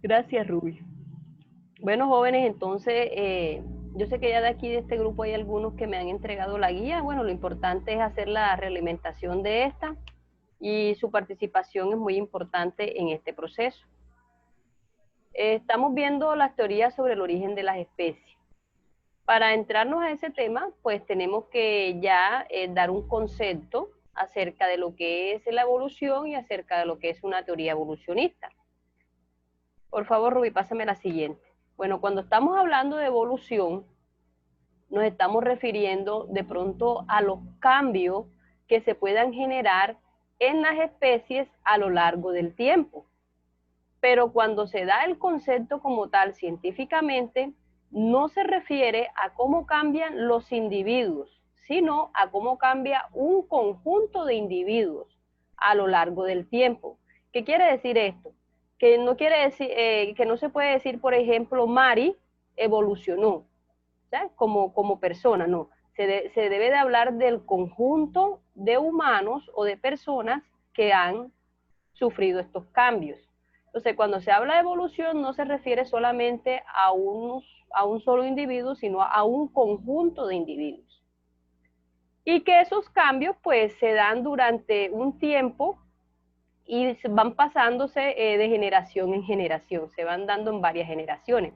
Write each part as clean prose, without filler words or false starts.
Gracias, Rubio. Bueno, jóvenes, entonces, yo sé que ya de aquí de este grupo hay algunos que me han entregado la guía. Bueno, lo importante es hacer la realimentación de esta y su participación es muy importante en este proceso. Estamos viendo las teorías sobre el origen de las especies. Para entrarnos a ese tema, pues tenemos que ya dar un concepto acerca de lo que es la evolución y acerca de lo que es una teoría evolucionista. Por favor, Rubí, pásame la siguiente. Bueno, cuando estamos hablando de evolución, nos estamos refiriendo de pronto a los cambios que se puedan generar en las especies a lo largo del tiempo. Pero cuando se da el concepto como tal científicamente, no se refiere a cómo cambian los individuos, sino a cómo cambia un conjunto de individuos a lo largo del tiempo. ¿Qué quiere decir esto? Que no quiere decir, que no se puede decir, por ejemplo, Mari evolucionó, ¿sabes? Como persona, no. Se debe de hablar del conjunto de humanos o de personas que han sufrido estos cambios. Entonces, cuando se habla de evolución, no se refiere solamente a un solo individuo, sino a un conjunto de individuos. Y que esos cambios, pues, se dan durante un tiempo y van pasándose de generación en generación, se van dando en varias generaciones.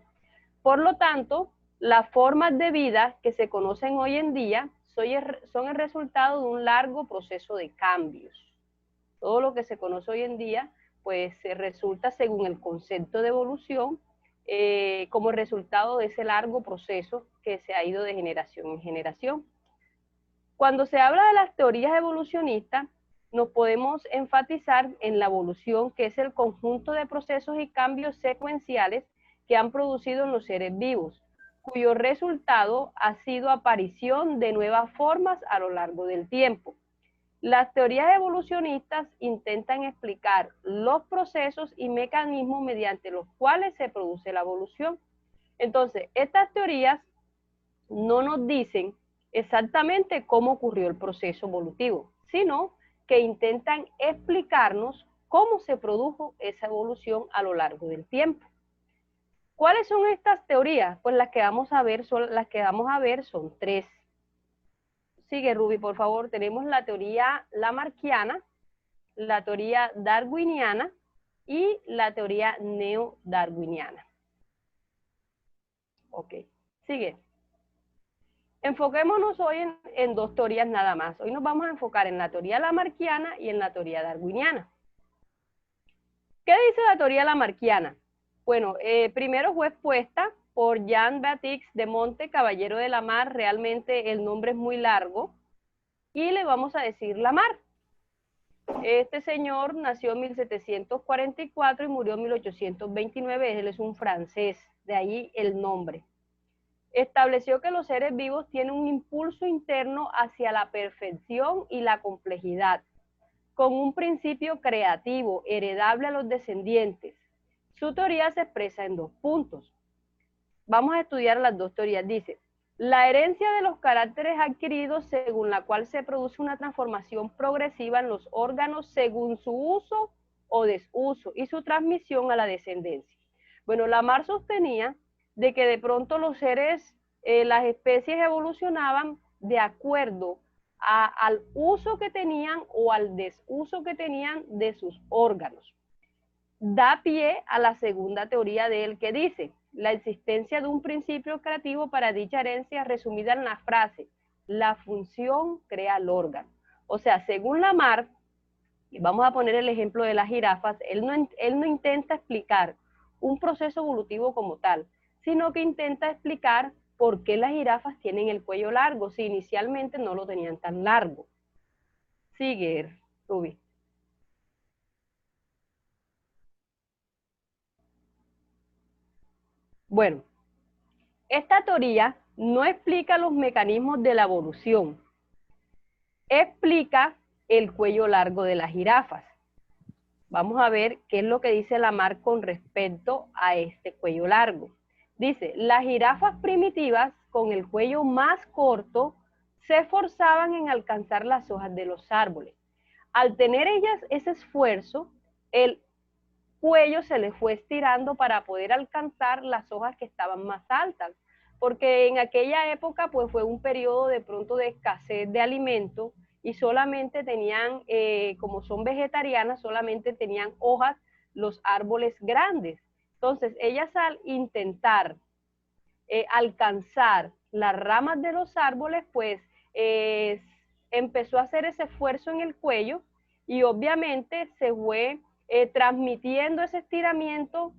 Por lo tanto, las formas de vida que se conocen hoy en día son el resultado de un largo proceso de cambios. Todo lo que se conoce hoy en día, pues se resulta según el concepto de evolución, como resultado de ese largo proceso que se ha ido de generación en generación. Cuando se habla de las teorías evolucionistas, nos podemos enfatizar en la evolución, que es el conjunto de procesos y cambios secuenciales que han producido en los seres vivos, cuyo resultado ha sido aparición de nuevas formas a lo largo del tiempo. Las teorías evolucionistas intentan explicar los procesos y mecanismos mediante los cuales se produce la evolución. Entonces, estas teorías no nos dicen exactamente cómo ocurrió el proceso evolutivo, sino que intentan explicarnos cómo se produjo esa evolución a lo largo del tiempo. ¿Cuáles son estas teorías? Pues las que vamos a ver son tres. Sigue, Ruby, por favor. Tenemos la teoría lamarckiana, la teoría darwiniana y la teoría neodarwiniana. Ok, sigue. Enfoquémonos hoy en dos teorías nada más. Hoy nos vamos a enfocar en la teoría lamarckiana y en la teoría darwiniana. ¿Qué dice la teoría lamarckiana? Bueno, primero fue expuesta por Jean-Baptiste de Monte, Caballero de Lamarck. Realmente el nombre es muy largo y le vamos a decir Lamarck. Este señor nació en 1744 y murió en 1829. Él es un francés, de ahí el nombre. Estableció que los seres vivos tienen un impulso interno hacia la perfección y la complejidad, con un principio creativo heredable a los descendientes. Su teoría se expresa en dos puntos. Vamos a estudiar las dos teorías. Dice, la herencia de los caracteres adquiridos, según la cual se produce una transformación progresiva en los órganos según su uso o desuso y su transmisión a la descendencia. Bueno, Lamarck sostenía de que de pronto los seres, las especies evolucionaban de acuerdo al uso que tenían o al desuso que tenían de sus órganos. Da pie a la segunda teoría de él, que dice la existencia de un principio creativo para dicha herencia, resumida en la frase, la función crea el órgano. O sea, según Lamarck, y vamos a poner el ejemplo de las jirafas, él no intenta explicar un proceso evolutivo como tal, sino que intenta explicar por qué las jirafas tienen el cuello largo, si inicialmente no lo tenían tan largo. Sigue, Ruby. Bueno, esta teoría no explica los mecanismos de la evolución, explica el cuello largo de las jirafas. Vamos a ver qué es lo que dice Lamarck con respecto a este cuello largo. Dice, las jirafas primitivas con el cuello más corto se esforzaban en alcanzar las hojas de los árboles. Al tener ellas ese esfuerzo, el cuello se les fue estirando para poder alcanzar las hojas que estaban más altas, porque en aquella época pues fue un periodo de pronto de escasez de alimento y solamente tenían, como son vegetarianas, solamente tenían hojas los árboles grandes. Entonces, ellas al intentar alcanzar las ramas de los árboles, pues empezó a hacer ese esfuerzo en el cuello y obviamente se fue transmitiendo ese estiramiento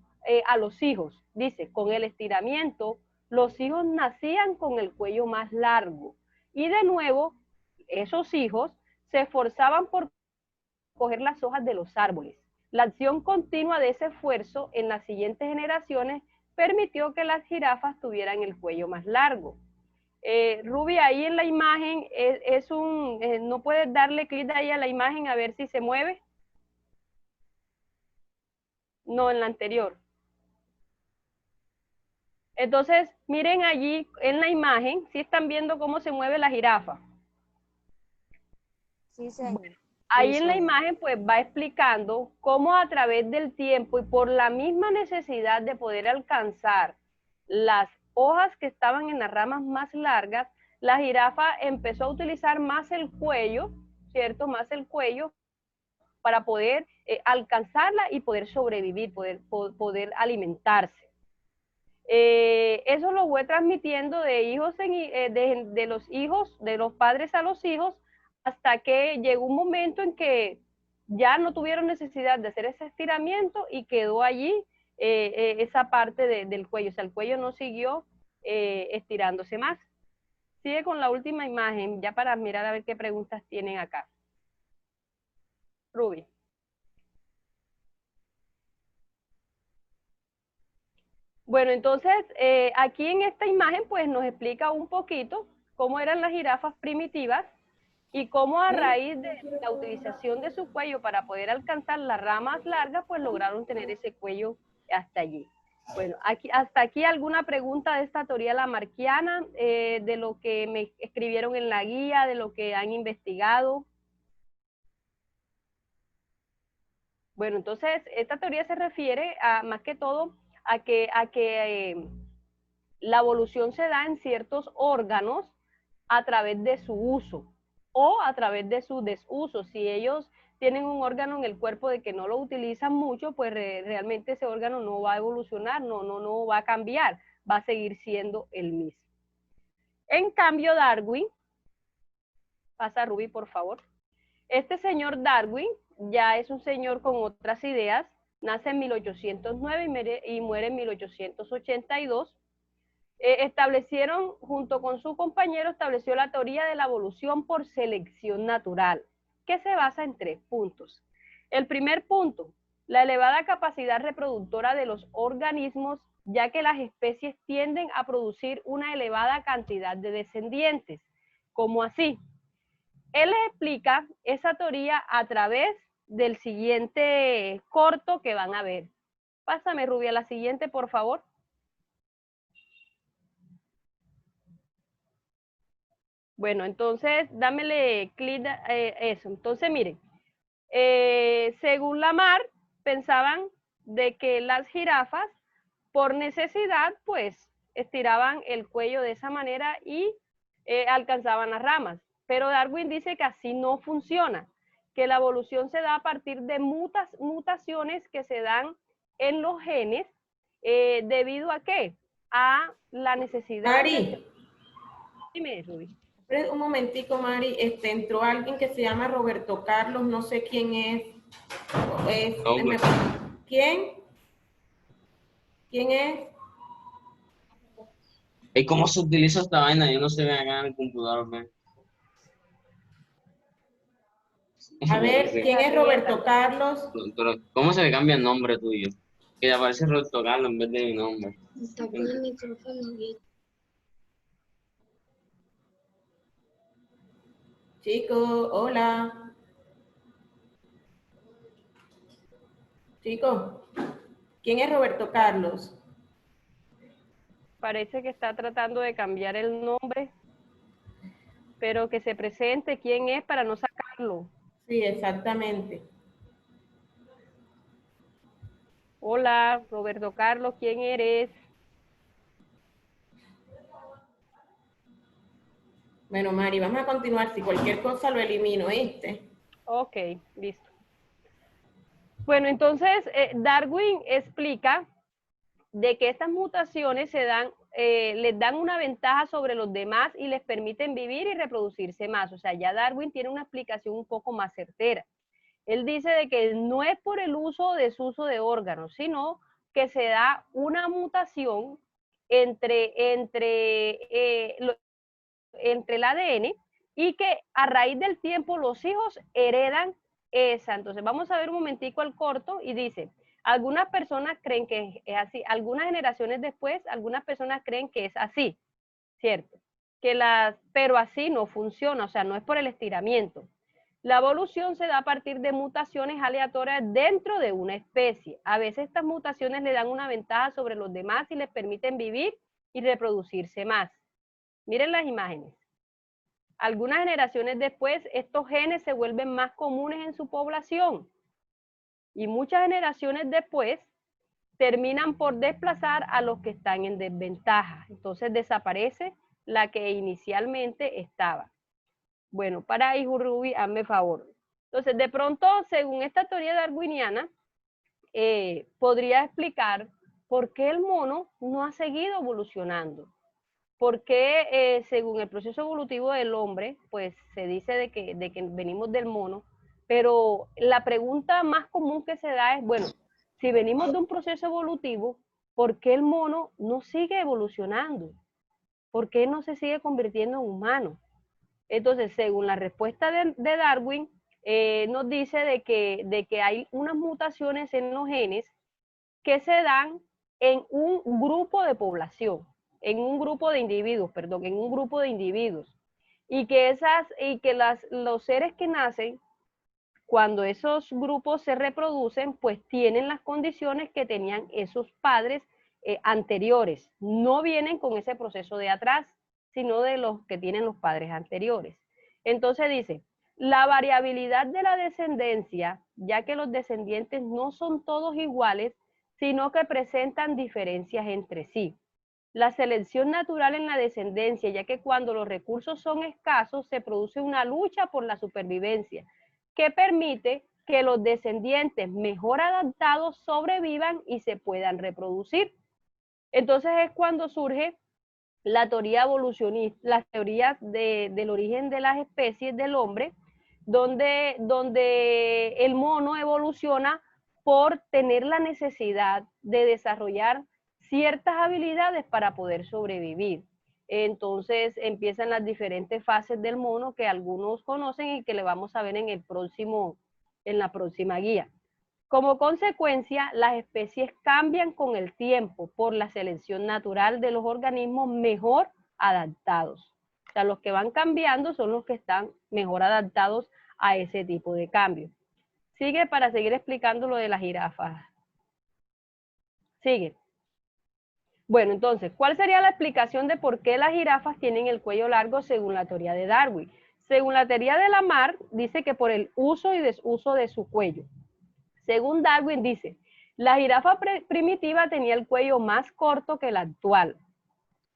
a los hijos. Dice, con el estiramiento, los hijos nacían con el cuello más largo. Y de nuevo, esos hijos se esforzaban por coger las hojas de los árboles. La acción continua de ese esfuerzo en las siguientes generaciones permitió que las jirafas tuvieran el cuello más largo. Ruby, ahí en la imagen no puedes darle clic ahí a la imagen a ver si se mueve. No, en la anterior. Entonces, miren allí en la imagen, si están viendo cómo se mueve la jirafa. Sí, señor. Ahí en la imagen pues va explicando cómo a través del tiempo y por la misma necesidad de poder alcanzar las hojas que estaban en las ramas más largas, la jirafa empezó a utilizar más el cuello, ¿cierto? Más el cuello para poder alcanzarla y poder sobrevivir, poder alimentarse. Eso lo fue transmitiendo de hijos de los hijos, de los padres a los hijos, hasta que llegó un momento en que ya no tuvieron necesidad de hacer ese estiramiento y quedó allí esa parte del cuello, o sea, el cuello no siguió estirándose más. Sigue con la última imagen, ya para mirar a ver qué preguntas tienen acá. Ruby. Bueno, entonces aquí en esta imagen pues nos explica un poquito cómo eran las jirafas primitivas y cómo a raíz de la utilización de su cuello para poder alcanzar las ramas largas, pues lograron tener ese cuello hasta allí. Bueno, hasta aquí alguna pregunta de esta teoría lamarckiana, de lo que me escribieron en la guía, de lo que han investigado. Bueno, entonces esta teoría se refiere a, más que todo a que la evolución se da en ciertos órganos a través de su uso o a través de su desuso. Si ellos tienen un órgano en el cuerpo de que no lo utilizan mucho, pues realmente ese órgano no va a evolucionar, no va a cambiar, va a seguir siendo el mismo. En cambio, Darwin, pasa Ruby, por favor. Este señor Darwin ya es un señor con otras ideas, nace en 1809 y muere en 1882. Establecieron, junto con su compañero, estableció la teoría de la evolución por selección natural, que se basa en 3 puntos. El primer punto, la elevada capacidad reproductora de los organismos, ya que las especies tienden a producir una elevada cantidad de descendientes. ¿Cómo así? Él explica esa teoría a través del siguiente corto que van a ver. Pásame, Rubia, la siguiente, por favor. Bueno, entonces, dámele clic a eso. Entonces, miren, según Lamar, pensaban de que las jirafas, por necesidad, pues, estiraban el cuello de esa manera y alcanzaban las ramas. Pero Darwin dice que así no funciona, que la evolución se da a partir de mutaciones que se dan en los genes, ¿debido a qué? A la necesidad Mari, de... Dime, Ruby. un momentico, Mari, entró alguien que se llama Roberto Carlos, no sé quién es. ¿Quién? ¿Quién es? ¿Y cómo se utiliza esta vaina? Yo no sé acá en el computador, ¿ve? A ver, ¿quién es Roberto Carlos? Pero, ¿cómo se le cambia el nombre tuyo? Que aparece Roberto Carlos en vez de mi nombre. Está con el micrófono bien. Chicos, hola. Chicos, ¿quién es Roberto Carlos? Parece que está tratando de cambiar el nombre, pero que se presente quién es para no sacarlo. Sí, exactamente. Hola, Roberto Carlos, ¿quién eres? Bueno, Mari, vamos a continuar. Si cualquier cosa lo elimino, ¿viste? Ok, listo. Bueno, entonces Darwin explica de que estas mutaciones les dan una ventaja sobre los demás y les permiten vivir y reproducirse más. O sea, ya Darwin tiene una explicación un poco más certera. Él dice de que no es por el uso o desuso de órganos, sino que se da una mutación entre el ADN y que a raíz del tiempo los hijos heredan esa. Entonces vamos a ver un momentico al corto y dice, algunas personas creen que es así, algunas generaciones después, algunas personas creen que es así, ¿cierto? Pero así no funciona, o sea, no es por el estiramiento. La evolución se da a partir de mutaciones aleatorias dentro de una especie. A veces estas mutaciones le dan una ventaja sobre los demás y les permiten vivir y reproducirse más. Miren las imágenes. Algunas generaciones después, estos genes se vuelven más comunes en su población y muchas generaciones después terminan por desplazar a los que están en desventaja. Entonces desaparece la que inicialmente estaba. Bueno, para hijo Ruby, hazme favor. Entonces, de pronto, según esta teoría darwiniana, podría explicar por qué el mono no ha seguido evolucionando. Porque según el proceso evolutivo del hombre, pues se dice de que venimos del mono, pero la pregunta más común que se da es, bueno, si venimos de un proceso evolutivo, ¿por qué el mono no sigue evolucionando? ¿Por qué no se sigue convirtiendo en humano? Entonces, según la respuesta de Darwin, nos dice de que hay unas mutaciones en los genes que se dan en un grupo de población, en un grupo de individuos, perdón, en un grupo de individuos. Y que los seres que nacen, cuando esos grupos se reproducen, pues tienen las condiciones que tenían esos padres anteriores. No vienen con ese proceso de atrás, sino de los que tienen los padres anteriores. Entonces dice, la variabilidad de la descendencia, ya que los descendientes no son todos iguales, sino que presentan diferencias entre sí. La selección natural en la descendencia, ya que cuando los recursos son escasos, se produce una lucha por la supervivencia, que permite que los descendientes mejor adaptados sobrevivan y se puedan reproducir. Entonces es cuando surge la teoría evolucionista, las teorías del origen de las especies del hombre, donde el mono evoluciona por tener la necesidad de desarrollar ciertas habilidades para poder sobrevivir. Entonces empiezan las diferentes fases del mono que algunos conocen y que le vamos a ver en la próxima guía. Como consecuencia, las especies cambian con el tiempo por la selección natural de los organismos mejor adaptados. O sea, los que van cambiando son los que están mejor adaptados a ese tipo de cambio. Sigue para seguir explicando lo de las jirafas. Sigue. Bueno, entonces, ¿cuál sería la explicación de por qué las jirafas tienen el cuello largo según la teoría de Darwin? Según la teoría de Lamarck, dice que por el uso y desuso de su cuello. Según Darwin dice, la jirafa primitiva tenía el cuello más corto que el actual,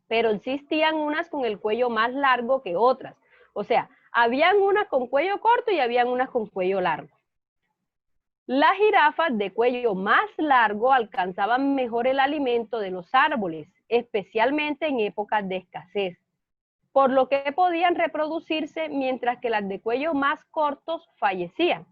pero existían unas con el cuello más largo que otras. O sea, habían unas con cuello corto y habían unas con cuello largo. Las jirafas de cuello más largo alcanzaban mejor el alimento de los árboles, especialmente en épocas de escasez, por lo que podían reproducirse mientras que las de cuello más cortos fallecían.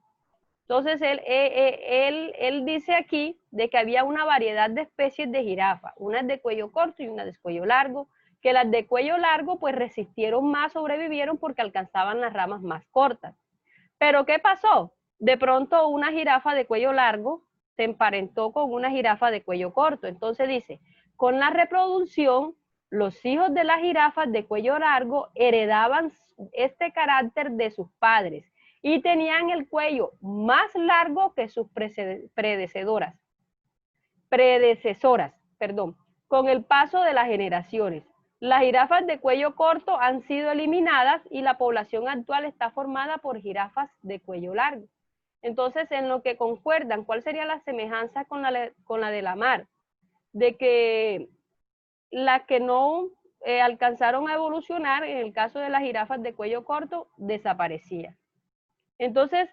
Entonces, él dice aquí de que había una variedad de especies de jirafa, unas de cuello corto y unas de cuello largo, que las de cuello largo pues resistieron más, sobrevivieron porque alcanzaban las ramas más cortas. Pero ¿qué pasó? De pronto una jirafa de cuello largo se emparentó con una jirafa de cuello corto. Entonces dice, con la reproducción, los hijos de las jirafas de cuello largo heredaban este carácter de sus padres y tenían el cuello más largo que sus predecesoras, con el paso de las generaciones. Las jirafas de cuello corto han sido eliminadas y la población actual está formada por jirafas de cuello largo. Entonces, en lo que concuerdan, ¿cuál sería la semejanza con la de la mar? De que las que no alcanzaron a evolucionar, en el caso de las jirafas de cuello corto, desaparecía. Entonces,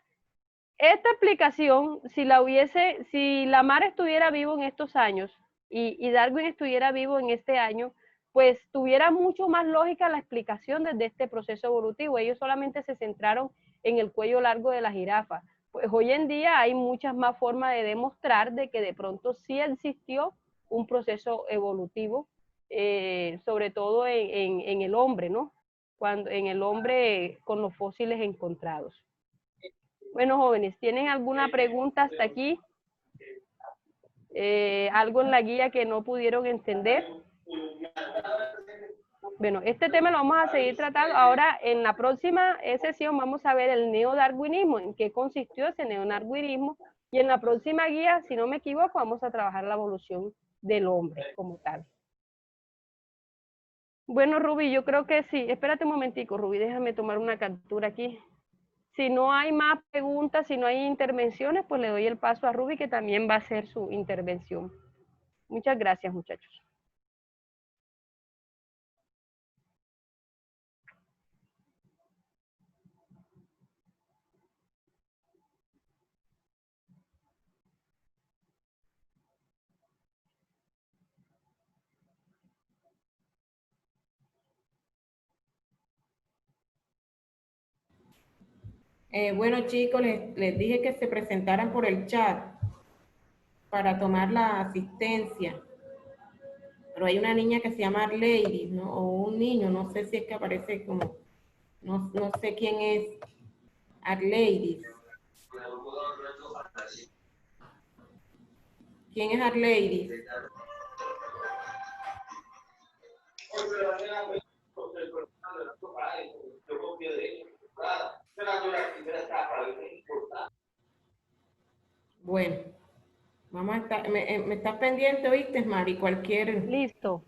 esta explicación, si la mar estuviera vivo en estos años y Darwin estuviera vivo en este año, pues tuviera mucho más lógica la explicación desde este proceso evolutivo. Ellos solamente se centraron en el cuello largo de la jirafa. Pues hoy en día hay muchas más formas de demostrar de que de pronto sí existió un proceso evolutivo, sobre todo en el hombre, ¿no? En el hombre con los fósiles encontrados. Bueno, jóvenes, ¿tienen alguna pregunta hasta aquí? ¿Algo en la guía que no pudieron entender? Bueno, este tema lo vamos a seguir tratando. Ahora, en la próxima sesión vamos a ver el neodarwinismo, en qué consistió ese neodarwinismo, y en la próxima guía, si no me equivoco, vamos a trabajar la evolución del hombre como tal. Bueno, Ruby, yo creo que sí. Espérate un momentico, Ruby, déjame tomar una captura aquí. Si no hay más preguntas, si no hay intervenciones, pues le doy el paso a Ruby, que también va a hacer su intervención. Muchas gracias, muchachos. Bueno, chicos, les dije que se presentaran por el chat para tomar la asistencia. Pero hay una niña que se llama Arlady, ¿no? O un niño, no sé si es que aparece como, no sé quién es Arlady. ¿Quién es Arlady? Bueno, vamos a estar, me estás pendiente, ¿oíste, Mari? Listo.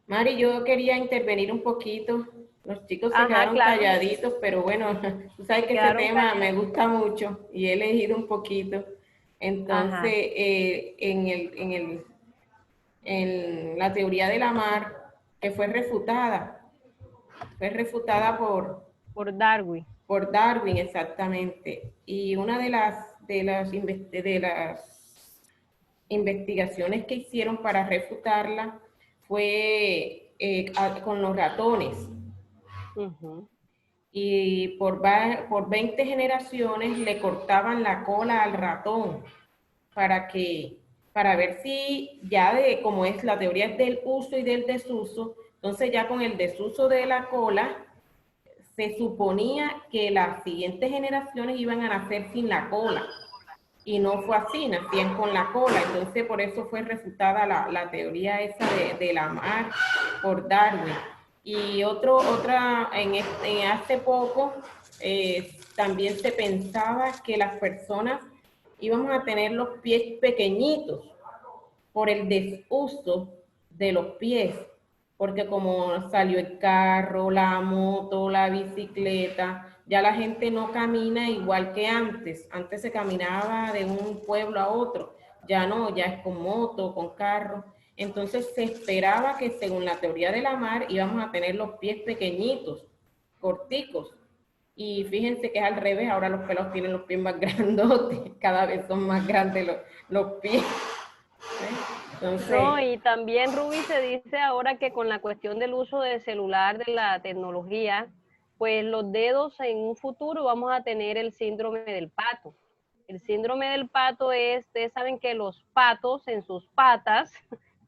Mari, yo quería intervenir un poquito. Los chicos se Ajá, quedaron claro. calladitos, pero bueno, tú sabes que ese tema me gusta mucho y he elegido un poquito. Entonces, en la teoría de la mar, que fue refutada por Darwin. Por Darwin, exactamente. Y una de las investigaciones que hicieron para refutarla fue con los ratones. Y por 20 generaciones le cortaban la cola al ratón para ver si ya como es la teoría del uso y del desuso, entonces ya con el desuso de la cola se suponía que las siguientes generaciones iban a nacer sin la cola. Y no fue así, nacían con la cola. Entonces, por eso fue refutada la teoría esa de la mar por Darwin. Y hace poco también se pensaba que las personas íbamos a tener los pies pequeñitos por el desuso de los pies, porque como salió el carro, la moto, la bicicleta, ya la gente no camina igual que antes. Antes se caminaba de un pueblo a otro, ya no, ya es con moto, con carro. Entonces se esperaba que según la teoría de la mar íbamos a tener los pies pequeñitos, corticos. Y fíjense que es al revés, ahora los pelos tienen los pies más grandotes, cada vez son más grandes los pies. Entonces, no, y también, Ruby, se dice ahora que con la cuestión del uso del celular, de la tecnología, pues los dedos en un futuro vamos a tener el síndrome del pato. El síndrome del pato es, ustedes saben que los patos en sus patas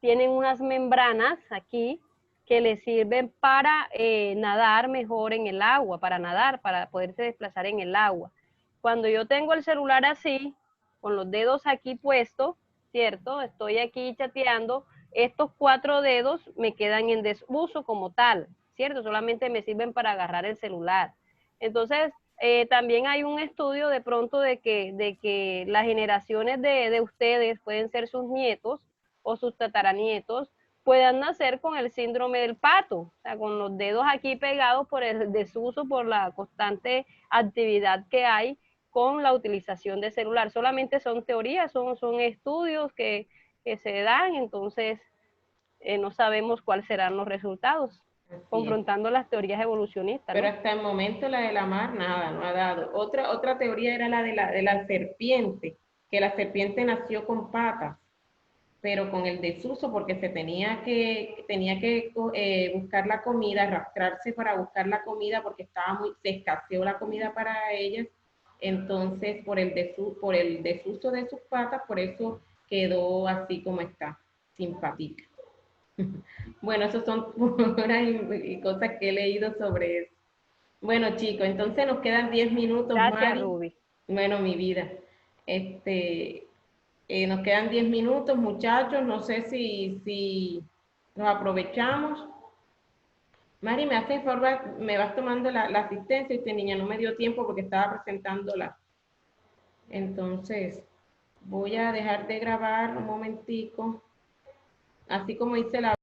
tienen unas membranas aquí que les sirven para nadar mejor en el agua, para nadar, para poderse desplazar en el agua. Cuando yo tengo el celular así, con los dedos aquí puestos, ¿cierto? Estoy aquí chateando, estos 4 dedos me quedan en desuso como tal, ¿cierto? Solamente me sirven para agarrar el celular. Entonces, también hay un estudio de pronto de que las generaciones de ustedes pueden ser sus nietos o sus tataranietos, puedan nacer con el síndrome del pato, o sea, con los dedos aquí pegados por el desuso, por la constante actividad que hay, con la utilización de celular. Solamente son teorías, son estudios que se dan, entonces no sabemos cuáles serán los resultados, Así es. confrontando las teorías evolucionistas, Pero ¿no? hasta el momento la de la mar, nada, no ha dado. Otra teoría era la de la serpiente, que la serpiente nació con patas, pero con el desuso porque tenía que buscar la comida, arrastrarse para buscar la comida porque se escaseó la comida para ellas. Entonces, por el desuso de sus patas, por eso quedó así como está, sin patitas. Bueno, esas son puras cosas que he leído sobre eso. Bueno, chicos, entonces nos quedan 10 minutos, Gracias, Mari. Ruby. Bueno, mi vida. Nos quedan 10 minutos, muchachos. No sé si nos aprovechamos. Mari, me hace favor, me vas tomando la asistencia. Esta niña no me dio tiempo porque estaba presentándola. Entonces, voy a dejar de grabar un momentico. Así como hice la